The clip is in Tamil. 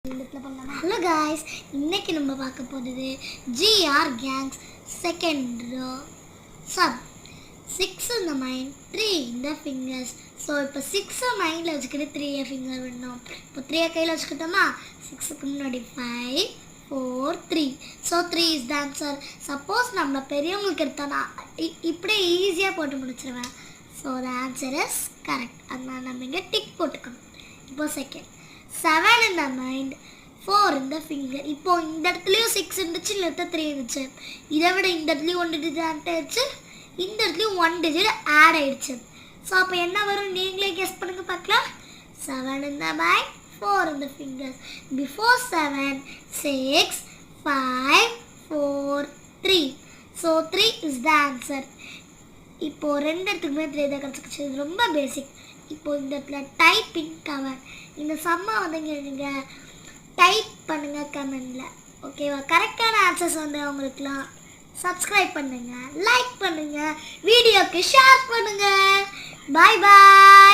Hello guys, இன்னைக்கு நம்ம பார்க்க போறது GR gangs second row sub 6 in the mind 3 in the fingers. So இப்போ 6 மைண்ட்ல வச்சுக்கிட்டு 3 ஃபிங்கர் விடணும். இப்போ 3 கையில வச்சுக்கிட்டோமா 6க்கு முன்னாடி 5 4 3. So 3 is the answer. Suppose நம்ம பெரியவங்களுக்கு எடுத்தா இப்படியே ஈஸியா போட்டு முடிச்சிருவேன். So the answer is correct. அதனால நம்ம இங்க டிக் போட்டுக்கணும். இப்போ second 7 in the mind 4 in the finger. இப்போ இந்த இடத்துலயும் 6 இருந்துச்சு, இந்த இடத்துல 3 இருந்துச்சு. இதை விட இந்த இடத்துலயும் 1 digit ஆட் ஆயிடுச்சு, இந்த இடத்துலயும் 1 digit ஆட் ஆயிடுச்சு. ஸோ அப்போ என்ன வரும் நீங்களே கெஸ் பண்ணுங்க பார்க்கலாம். 7 in the mind 4 in the fingers. Before 7 6 5 4 3. So 3 is the answer. இப்போ ரெண்டு இடத்துக்குமே 3 தான் கிடச்சிச்சு. இது ரொம்ப பேசிக். இப்போ இந்த இடத்துல டைப்பிங் கவர் இந்த சம்மா வந்து நீங்கள் டைப் பண்ணுங்க கமெண்ட்ல. ஓகேவா? கரெக்டான ஆன்சர்ஸ் வந்து அவங்களுக்குலாம் சப்ஸ்கிரைப் பண்ணுங்க, லைக் பண்ணுங்க, வீடியோக்கு ஷேர் பண்ணுங்க. பாய் பாய்.